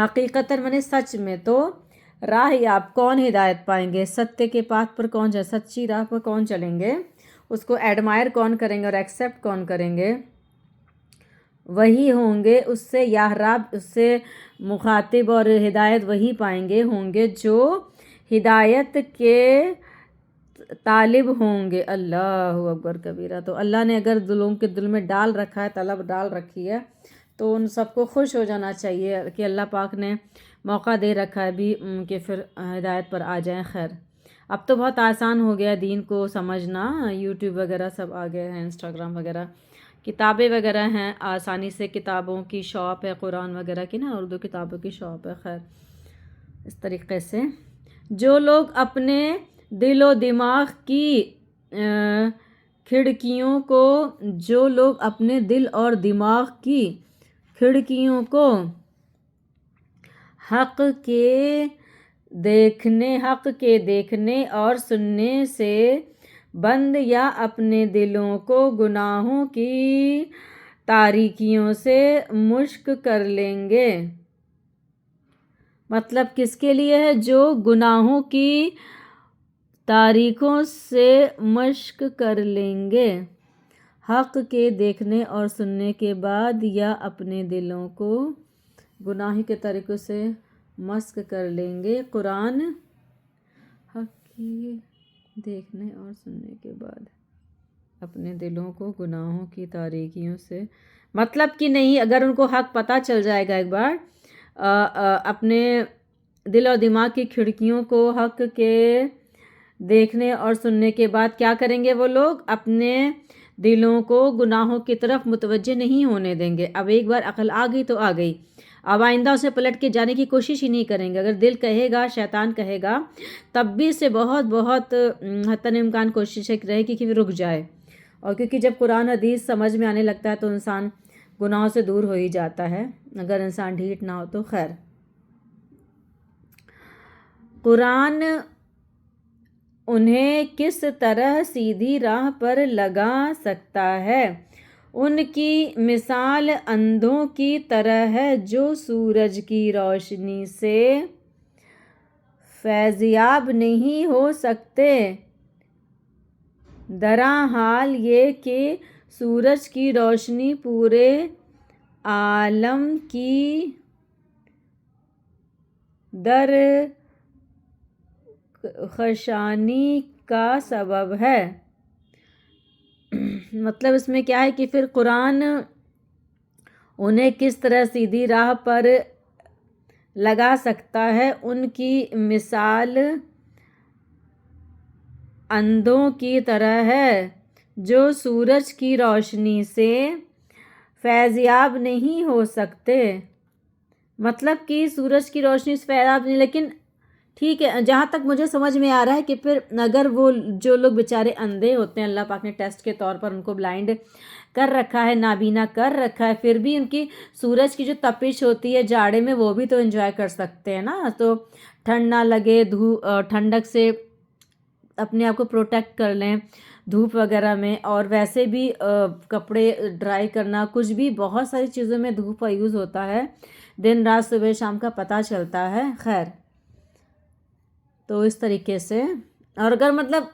حقیقتاً میں نے سچ میں، تو راہ یاب کون ہدایت پائیں گے، ستیہ کے پاتھ پر کون جائے، سچی راہ پر کون چلیں گے، اس کو ایڈمائر کون کریں گے اور ایکسیپٹ کون کریں گے، وہی ہوں گے اس سے یاہراب، اس سے مخاطب اور ہدایت وہی پائیں گے ہوں گے جو ہدایت کے طالب ہوں گے۔ اللہ اکبر کبیرہ۔ تو اللہ نے اگر دلوں کے دل میں ڈال رکھا ہے، طلب ڈال رکھی ہے، تو ان سب کو خوش ہو جانا چاہیے کہ اللہ پاک نے موقع دے رکھا ہے بھی کہ پھر ہدایت پر آ جائیں۔ خیر، اب تو بہت آسان ہو گیا دین کو سمجھنا، یوٹیوب وغیرہ سب آ گئے ہیں، انسٹاگرام وغیرہ، کتابیں وغیرہ ہیں، آسانی سے کتابوں کی شاپ ہے، قرآن وغیرہ کی نا، اردو کتابوں کی شاپ ہے۔ خیر، اس طریقے سے جو لوگ اپنے دل و دماغ کی کھڑکیوں کو اپنے دل اور دماغ کی کھڑکیوں کو حق کے دیکھنے اور سننے سے بند، یا اپنے دلوں کو گناہوں کی تاریکیوں سے مشق کر لیں گے۔ مطلب کس کے لیے ہے؟ جو گناہوں کی تاریکیوں سے مشق کر لیں گے، حق کے دیکھنے اور سننے کے بعد، یا اپنے دلوں کو گناہ کے طریقوں سے مشق کر لیں گے۔ قرآن حق کے دیکھنے اور سننے کے بعد اپنے دلوں کو گناہوں کی تاریکیوں سے، مطلب کہ نہیں، اگر ان کو حق پتہ چل جائے گا ایک بار، اپنے دل اور دماغ کی کھڑکیوں کو حق کے دیکھنے اور سننے کے بعد کیا کریں گے وہ لوگ؟ اپنے دلوں کو گناہوں کی طرف متوجہ نہیں ہونے دیں گے۔ اب ایک بار عقل آ گئی تو آ گئی، اب آئندہ اسے پلٹ کے جانے کی کوشش ہی نہیں کریں گے۔ اگر دل کہے گا، شیطان کہے گا، تب بھی اسے بہت حتاً امکان کوشش رہے گی کہ رک جائے، اور کیونکہ جب قرآن حدیث سمجھ میں آنے لگتا ہے تو انسان گناہوں سے دور ہو ہی جاتا ہے، اگر انسان ڈھیٹ نہ ہو تو۔ خیر، قرآن انہیں کس طرح سیدھی راہ پر لگا سکتا ہے؟ ان کی مثال اندھوں کی طرح ہے جو سورج کی روشنی سے فیضیاب نہیں ہو سکتے۔ درا حال یہ کہ سورج کی روشنی پورے عالم کی درخشانی کا سبب ہے۔ مطلب اس میں کیا ہے کہ پھر قرآن انہیں کس طرح سیدھی راہ پر لگا سکتا ہے؟ ان کی مثال اندھوں کی طرح ہے جو سورج کی روشنی سے فیضیاب نہیں ہو سکتے۔ مطلب کہ سورج کی روشنی سے فیضیاب نہیں، لیکن ٹھیک ہے، جہاں تک مجھے سمجھ میں آ رہا ہے کہ پھر اگر وہ جو لوگ بیچارے اندھے ہوتے ہیں، اللہ پاک نے ٹیسٹ کے طور پر ان کو بلائنڈ کر رکھا ہے، نابینا کر رکھا ہے، پھر بھی ان کی سورج کی جو تپش ہوتی ہے جاڑے میں، وہ بھی تو انجوائے کر سکتے ہیں نا، تو ٹھنڈ نہ لگے، ٹھنڈک سے اپنے آپ کو پروٹیکٹ کر لیں دھوپ وغیرہ میں، اور ویسے بھی کپڑے ڈرائی کرنا، کچھ بھی بہت ساری چیزوں میں دھوپ کا یوز ہوتا ہے، دن رات صبح شام کا پتہ چلتا ہے۔ خیر، تو اس طریقے سے، اور اگر مطلب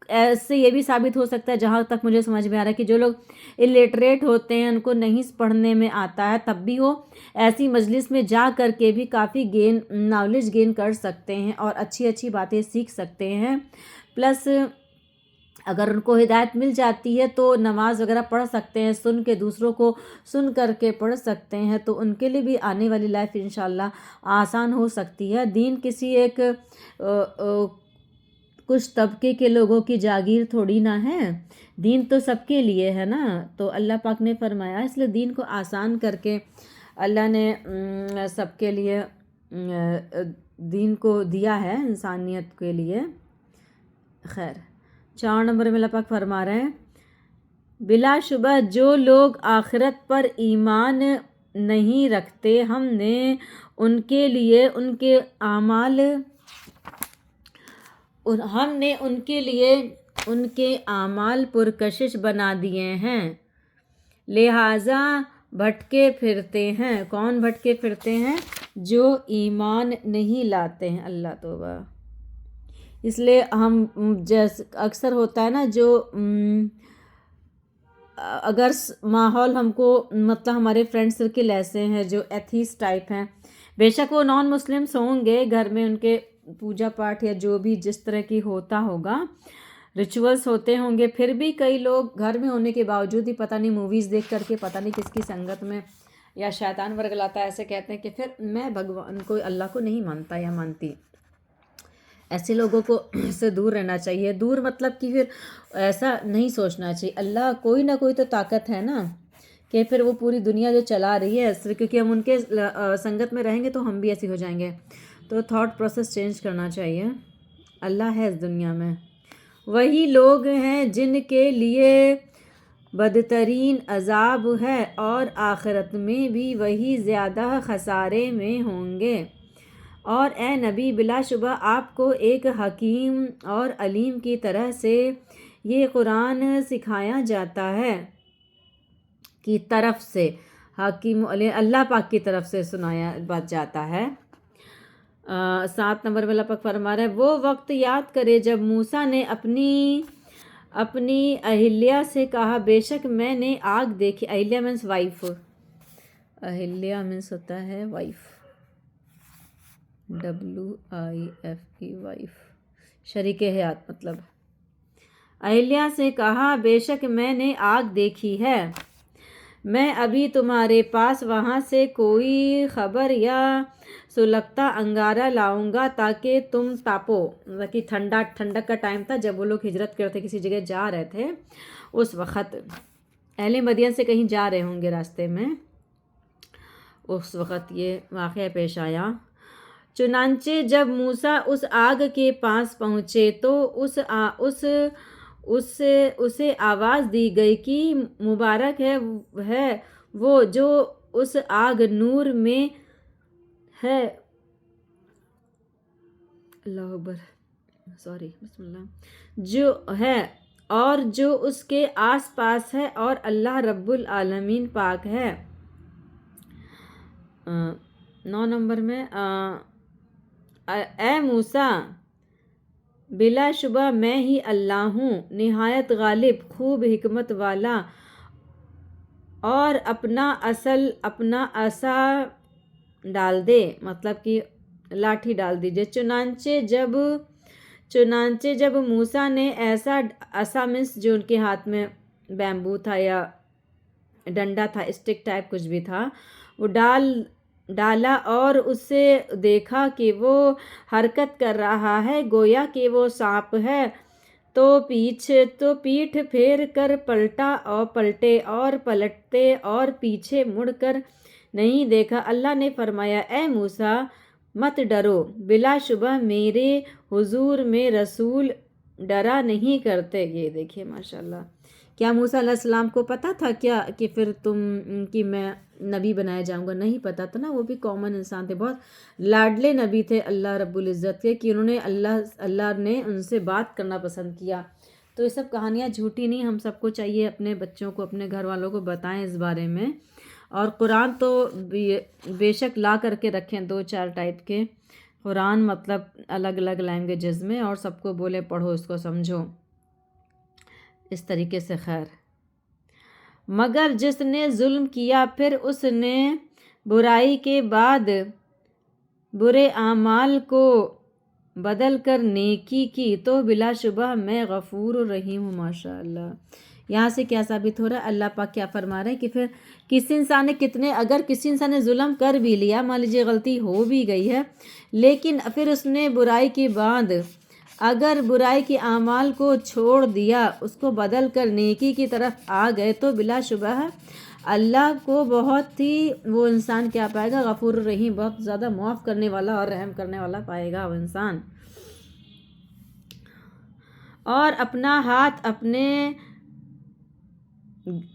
ایسے یہ بھی ثابت ہو سکتا ہے، جہاں تک مجھے سمجھ میں آ رہا ہے، کہ جو لوگ الٹریٹ ہوتے ہیں، ان کو نہیں پڑھنے میں آتا ہے، تب بھی وہ ایسی مجلس میں جا کر کے بھی کافی نالج گین کر سکتے ہیں اور اچھی باتیں سیکھ سکتے ہیں۔ پلس اگر ان کو ہدایت مل جاتی ہے تو نماز وغیرہ پڑھ سکتے ہیں، سن کے، دوسروں کو سن کر کے پڑھ سکتے ہیں، تو ان کے لیے بھی آنے والی لائف انشاءاللہ آسان ہو سکتی ہے۔ دین کسی ایک کچھ طبقے کے لوگوں کی جاگیر تھوڑی نہ ہے، دین تو سب کے لیے ہے نا، تو اللہ پاک نے فرمایا، اس لیے دین کو آسان کر کے اللہ نے سب کے لیے دین کو دیا ہے، انسانیت کے لیے۔ خیر، 4 نمبر میں اللہ پاک فرما رہے ہیں، بلا شبہ جو لوگ آخرت پر ایمان نہیں رکھتے، ہم نے ان کے لیے ان کے اعمال پرکشش بنا دیے ہیں، لہٰذا بھٹکے پھرتے ہیں. کون بھٹکے پھرتے ہیں؟ جو ایمان نہیں لاتے ہیں. اللہ توبہ. اس لیے ہم جیسے اکثر ہوتا ہے نا، جو اگر ماحول ہم کو مطلب ہمارے فرینڈ سرکل ایسے ہیں جو ایتھیسٹ ٹائپ ہیں، بے شک وہ نان مسلمس ہوں گے، گھر میں ان کے پوجا پاٹ یا جو بھی جس طرح کی ہوتا ہوگا ریچولس ہوتے ہوں گے، پھر بھی کئی لوگ گھر میں ہونے کے باوجود ہی پتہ نہیں موویز دیکھ کر کے پتہ نہیں کس کی سنگت میں یا شیطان ورگلاتا ہے، ایسے کہتے ہیں کہ پھر میں بھگوان کو، اللہ کو نہیں مانتا یا مانتی. ایسے لوگوں کو سے دور رہنا چاہیے. دور مطلب کہ پھر ایسا نہیں سوچنا چاہیے. اللہ کوئی نہ کوئی تو طاقت ہے نا کہ پھر وہ پوری دنیا جو چلا رہی ہے، صرف کیونکہ ہم ان کے سنگت میں رہیں گے تو ہم بھی ایسے ہو جائیں گے. تو تھاٹ پروسیس چینج کرنا چاہیے. اللہ ہے اس دنیا میں. وہی لوگ ہیں جن کے لیے بدترین عذاب ہے اور آخرت میں بھی وہی زیادہ خسارے میں ہوں گے. اور اے نبی، بلا شبہ آپ کو ایک حکیم اور علیم کی طرح سے یہ قرآن سکھایا جاتا ہے، کی طرف سے حکیم اللہ پاک کی طرف سے سنایا جاتا ہے. 7 نمبر میں اللہ پاک فرما رہا ہے، وہ وقت یاد کرے جب موسیٰ نے اپنی اہلیہ سے کہا، بے شک میں نے آگ دیکھی. اہلیہ مینس وائف. اہلیہ مینس ہوتا ہے وائف، WIFE وائف، شریک حیات مطلب. اہلیہ سے کہا، بے شک میں نے آگ دیکھی ہے، میں ابھی تمہارے پاس وہاں سے کوئی خبر یا سلگتا انگارہ لاؤں گا تاکہ تم تاپو. مطلب کہ ٹھنڈک کا ٹائم تھا جب وہ لوگ ہجرت کرتے کسی جگہ جا رہے تھے، اس وقت اہل مدین سے کہیں جا رہے ہوں گے راستے میں، اس وقت یہ واقعہ پیش آیا. چنانچہ جب موسیٰ اس آگ کے پاس پہنچے تو اسے آواز دی گئی کہ مبارک ہے وہ جو اس آگ نور میں ہے. اللہ اکبر، سوری، بسم اللہ. جو ہے اور جو اس کے آس پاس ہے، اور اللہ رب العالمین پاک ہے. 9 نمبر میں، اے موسیٰ، بلا شبہ میں ہی اللہ ہوں، نہایت غالب، خوب حکمت والا. اور اپنا عصا ڈال دے، مطلب کہ لاٹھی ڈال دیجئے. چنانچہ جب موسیٰ نے ایسا عصا مس جو ان کے ہاتھ میں بیمبو تھا یا ڈنڈا تھا، اسٹک ٹائپ کچھ بھی تھا، وہ ڈالا اور اسے دیکھا کہ وہ حرکت کر رہا ہے گویا کہ وہ سانپ ہے، تو پیٹھ پھیر کر پلٹے اور پلٹتے اور پیچھے مڑ کر نہیں دیکھا. اللہ نے فرمایا، اے موسیٰ مت ڈرو، بلا شبہ میرے حضور میں رسول ڈرا نہیں کرتے. یہ دیکھیے ماشاءاللہ، کیا موسیٰ علیہ السلام کو پتہ تھا کیا کہ پھر کہ میں نبی بنایا جاؤں گا؟ نہیں پتہ تھا نا. وہ بھی کامن انسان تھے، بہت لاڈلے نبی تھے اللہ رب العزت کے، کہ انہوں نے اللہ نے ان سے بات کرنا پسند کیا. تو یہ سب کہانیاں جھوٹی نہیں. ہم سب کو چاہیے اپنے بچوں کو، اپنے گھر والوں کو بتائیں اس بارے میں. اور قرآن تو بے شک لا کر کے رکھیں 2-4 ٹائپ کے قرآن، مطلب الگ الگ لینگویجز میں، اور سب کو بولے پڑھو، اس کو سمجھو اس طریقے سے. خیر، مگر جس نے ظلم کیا پھر اس نے برائی کے بعد برے اعمال کو بدل کر نیکی کی تو بلا شبہ میں غفور الرحیم ہوں. ماشاء اللہ. یہاں سے کیا ثابت ہو رہا ہے؟ اللہ پاک کیا فرما رہے ہیں کہ پھر اگر کسی انسان نے ظلم کر بھی لیا، مان لیجیے غلطی ہو بھی گئی ہے، لیکن پھر اس نے برائی کے بعد اگر برائی کے اعمال کو چھوڑ دیا، اس کو بدل کر نیکی کی طرف آ گئے، تو بلا شبہ اللہ کو بہت ہی وہ انسان کیا پائے گا؟ غفور الرحیم، بہت زیادہ معاف کرنے والا اور رحم کرنے والا پائے گا وہ انسان. اور اپنا ہاتھ اپنے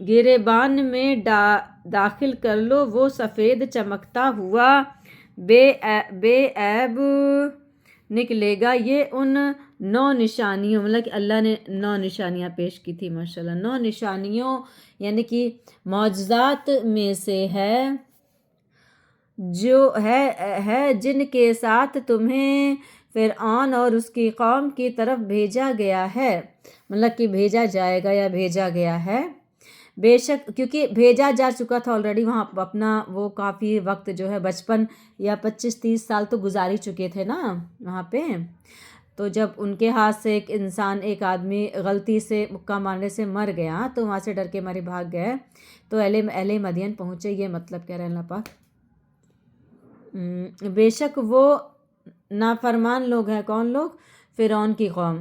گریبان میں داخل کر لو، وہ سفید چمکتا ہوا بے عیب نکلے گا یہ ان 9 نشانیوں، مطلب کہ اللہ نے 9 نشانیاں پیش کی تھی ماشاءاللہ، 9 نشانیوں یعنی کہ معجزات میں سے ہے جو ہے جن کے ساتھ تمہیں فرعون اور اس کی قوم کی طرف بھیجا گیا ہے، مطلب کہ بھیجا جائے گا یا بھیجا گیا ہے، بے شک کیونکہ بھیجا جا چکا تھا آلریڈی وہاں اپنا وہ کافی وقت جو ہے بچپن یا 25-30 سال تو گزار ہی چکے تھے نا وہاں پہ، تو جب ان کے ہاتھ سے ایک آدمی غلطی سے مکہ مارنے سے مر گیا تو وہاں سے ڈر کے مارے بھاگ گئے، تو اہل مدین پہنچے، یہ مطلب کہہ رہے ہیں اللہ پاک۔ بے شک وہ نافرمان لوگ ہیں، کون لوگ؟ فرعون کی قوم۔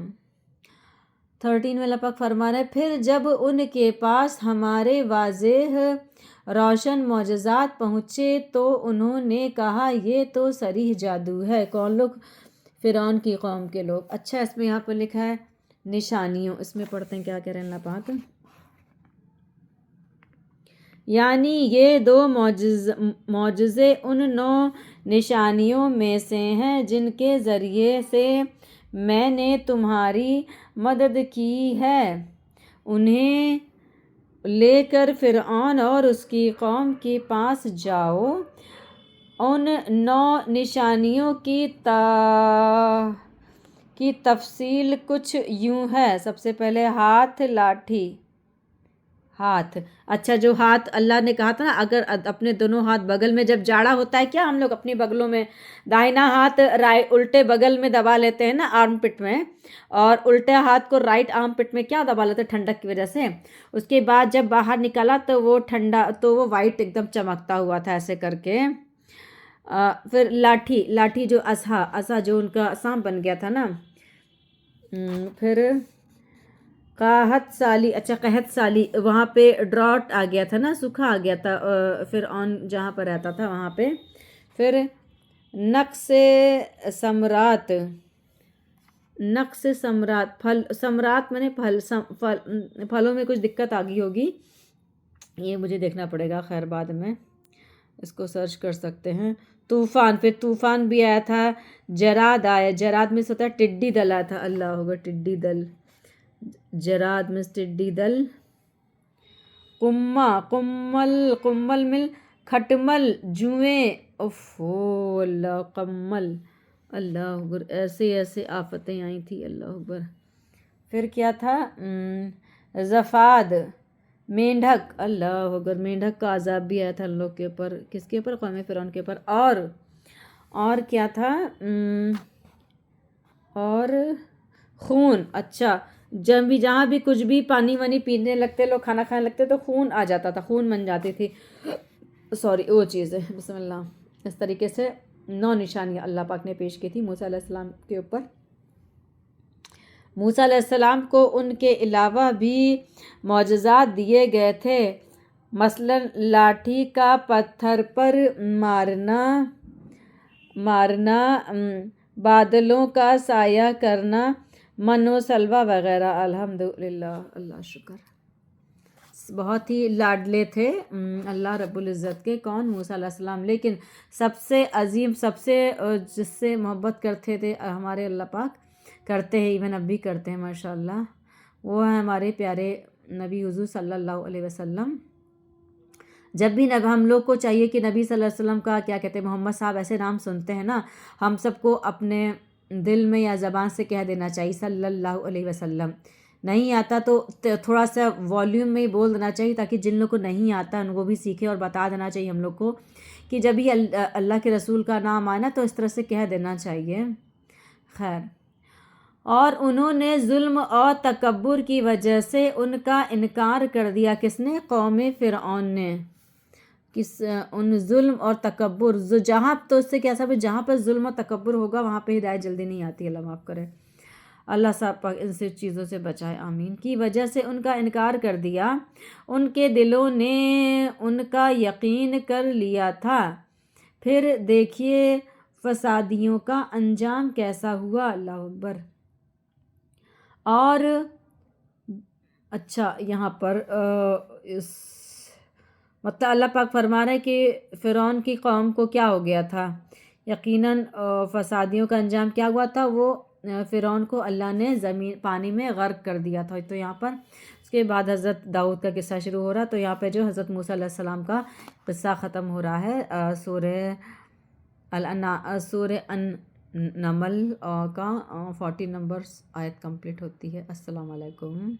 13 میں اللہ پاک فرما رہے ہیں پھر جب ان کے پاس ہمارے واضح روشن معجزات پہنچے تو انہوں نے کہا یہ تو صریح جادو ہے، کون لوگ؟ فرعون کی قوم کے لوگ۔ اچھا اس میں یہاں پر لکھا ہے نشانیوں، اس میں پڑھتے ہیں کیا کہہ رہے ہیں اللہ پاک، یعنی یہ 2 معجزے ان 9 نشانیوں میں سے ہیں جن کے ذریعے سے میں نے تمہاری مدد کی ہے، انہیں لے کر فرعون اور اس کی قوم کے پاس جاؤ۔ ان 9 نشانیوں کی تفصیل کچھ یوں ہے، سب سے پہلے ہاتھ، لاٹھی، ہاتھ، اچھا جو ہاتھ اللہ نے کہا تھا نا اگر اپنے دونوں ہاتھ بغل میں، جب جاڑا ہوتا ہے کیا ہم لوگ اپنی بغلوں میں داہنا ہاتھ الٹے بغل میں دبا لیتے ہیں نا آرم پٹ میں، اور الٹے ہاتھ کو رائٹ آرم پٹ میں کیا دبا لیتے ہیں ٹھنڈک کی وجہ سے، اس کے بعد جب باہر نکالا تو وہ ٹھنڈا، تو وہ وائٹ ایک دم چمکتا ہوا تھا ایسے کر کے۔ پھر لاٹھی جو عصا جو ان کا سانپ بن گیا تھا نا، پھر قحط سالی وہاں پہ ڈراٹ آ گیا تھا نا، سوکھا آ گیا تھا فرعون جہاں پر رہتا تھا وہاں پہ۔ پھر نقص ثمرات، ثمرات میں نے پھلوں میں کچھ دقت آ گئی ہوگی، یہ مجھے دیکھنا پڑے گا، خیر بعد میں اس کو سرچ کر سکتے ہیں۔ طوفان، پھر طوفان بھی آیا تھا، جراد آیا، جراد میں سے ہوتا ہے ٹڈی دل آیا تھا، اللہ ہوگا ٹڈی دل، جراد میں ٹڈی دل، قمل مل کھٹمل، جوئیں، اللہ قمل، اللہ اکبر، ایسے آفتیں آئی تھی، اللہ اکبر۔ پھر کیا تھا؟ زفاد، مینڈھک، اللہ اکبر، مینڈھک کا عذاب بھی آیا تھا ان لوگ کے اوپر، کس کے اوپر؟ قوم فرعون کے اوپر۔ اور کیا تھا؟ اور خون، اچھا جہاں بھی کچھ بھی پانی وانی پینے لگتے لوگ، کھانا کھانے لگتے تو خون آ جاتا تھا، خون بن جاتی تھی، وہ چیز ہے، بسم اللہ۔ اس طریقے سے 9 نشانیاں اللہ پاک نے پیش کی تھی موسیٰ علیہ السلام کے اوپر۔ موسیٰ علیہ السلام کو ان کے علاوہ بھی معجزات دیے گئے تھے، مثلاً لاٹھی کا پتھر پر مارنا، بادلوں کا سایہ کرنا، من و سلوہ وغیرہ۔ الحمدللہ، اللہ شکر، بہت ہی لاڈلے تھے اللہ رب العزت کے، کون؟ موسیٰ علیہ السلام، لیکن سب سے عظیم، سب سے جس سے محبت کرتے تھے ہمارے اللہ پاک، کرتے ہیں، ایون اب بھی کرتے ہیں ماشاءاللہ، وہ ہیں ہمارے پیارے نبی حضور صلی اللہ علیہ وسلم۔ جب بھی ہم لوگ کو چاہیے کہ نبی صلی اللہ علیہ وسلم کا کیا کہتے ہیں، محمد صاحب ایسے نام سنتے ہیں نا، ہم سب کو اپنے دل میں یا زبان سے کہہ دینا چاہیے صلی اللہ علیہ وسلم، نہیں آتا تو تھوڑا سا والیوم میں ہی بول دینا چاہیے تاکہ جن لوگ کو نہیں آتا ان کو بھی سیکھے، اور بتا دینا چاہیے ہم لوگ کو کہ جب ہی اللہ کے رسول کا نام آئے نا تو اس طرح سے کہہ دینا چاہیے۔ خیر، اور انہوں نے ظلم اور تکبر کی وجہ سے ان کا انکار کر دیا، کس نے؟ قوم فرعون نے۔ ان ظلم اور تکبر، جہاں تو اس سے کیا سب جہاں پر ظلم اور تکبر ہوگا وہاں پہ ہدایت جلدی نہیں آتی، اللہ معاف کرے، اللہ صاحب پاک ان سے چیزوں سے بچائے، آمین۔ کی وجہ سے ان کا انکار کر دیا، ان کے دلوں نے ان کا یقین کر لیا تھا، پھر دیکھیے فسادیوں کا انجام کیسا ہوا، اللہ اکبر۔ اور اچھا یہاں پر مطلب اللہ پاک فرما رہے ہیں کہ فرعون کی قوم کو کیا ہو گیا تھا یقیناً فسادیوں کا انجام کیا ہوا تھا، وہ فرعون کو اللہ نے پانی میں غرق کر دیا تھا۔ تو یہاں پر اس کے بعد حضرت داؤد کا قصہ شروع ہو رہا، تو یہاں پہ جو حضرت موسیٰ علیہ السلام کا قصہ ختم ہو رہا ہے۔ سورہ النمل کا 40 نمبر آیت کمپلیٹ ہوتی ہے۔ السلام علیکم۔